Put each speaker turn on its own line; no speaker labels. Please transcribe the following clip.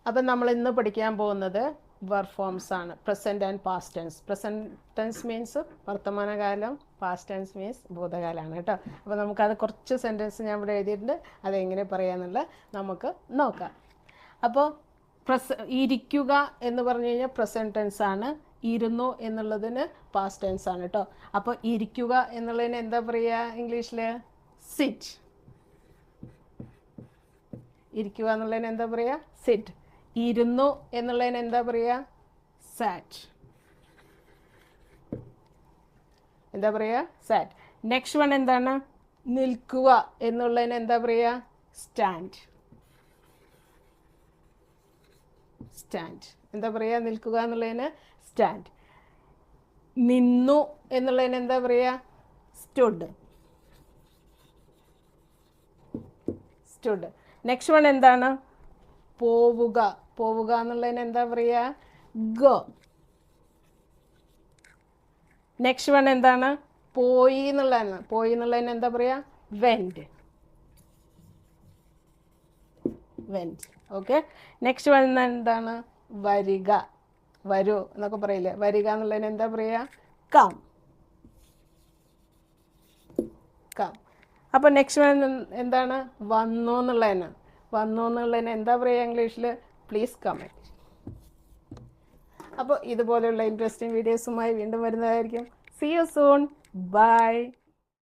അപ്പം നമ്മൾ ഇന്ന് പഠിക്കാൻ പോകുന്നത് വെർബ് ഫോംസ് ആണ്. Present and past tense. Present tense means വർത്തമാനകാലം, പാസ്റ്റ് ടെൻസ് മീൻസ് ഭൂതകാലമാണ് കേട്ടോ. അപ്പോൾ നമുക്കത് കുറച്ച് സെൻറ്റൻസ് ഞാൻ ഇവിടെ എഴുതിയിട്ടുണ്ട്, അതെങ്ങനെ പറയാമെന്നുള്ളത് നമുക്ക് നോക്കാം. അപ്പോൾ ഇരിക്കുക എന്ന് പറഞ്ഞു കഴിഞ്ഞാൽ പ്രസൻറ്റ് ടെൻസ് ആണ്. ഇരുന്നു എന്നുള്ളതിന് പാസ്റ്റ് ടെൻസ് ആണ് കേട്ടോ. അപ്പോൾ ഇരിക്കുക എന്നുള്ളതിന് എന്താ പറയുക ഇംഗ്ലീഷിൽ? സിറ്റ്. ഇരിക്കുക എന്നുള്ളതിന് എന്താ പറയുക? സിറ്റ്. ഇരുന്നു എന്നുള്ളതിന് എന്താ പറയുക? സാറ്റ്. എന്താ പറയുക? സാറ്റ്. നെക്സ്റ്റ് വൺ എന്താണ്? നിൽക്കുക എന്നുള്ളതിന് എന്താ പറയുക? സ്റ്റാൻഡ്. സ്റ്റാൻഡ്. എന്താ പറയുക? നിൽക്കുക എന്നുള്ളതിന് സ്റ്റാൻഡ്. നിന്നു എന്നുള്ളതിന് എന്താ പറയുക? സ്റ്റുഡ്. സ്റ്റുഡ്. നെക്സ്റ്റ് വൺ എന്താണ്? പോവുക. പോവുക എന്നുള്ളതിന് എന്താ പറയുക? ഗോ. നെക്സ്റ്റ് വൺ എന്താണ്? പോയി എന്നുള്ളതാണ്. പോയി എന്നുള്ളതിന് എന്താ പറയുക? Went. Went. Okay. Next one എന്താണ്? വരിക. വരൂ എന്നൊക്കെ പറയില്ലേ? വരിക എന്നുള്ളതിന് എന്താ പറയുക? കം. കം. അപ്പോൾ നെക്സ്റ്റ് വൺ എന്താണ്? വന്നു എന്നുള്ളതിന്. വന്നു എന്നുള്ളതിന് എന്താ പറയുക ഇംഗ്ലീഷിൽ? Please comment. അപ്പോൾ ഇതുപോലെയുള്ള ഇൻട്രസ്റ്റിംഗ് വീഡിയോസുമായി വീണ്ടും വരുന്നതായിരിക്കും. See you soon. Bye.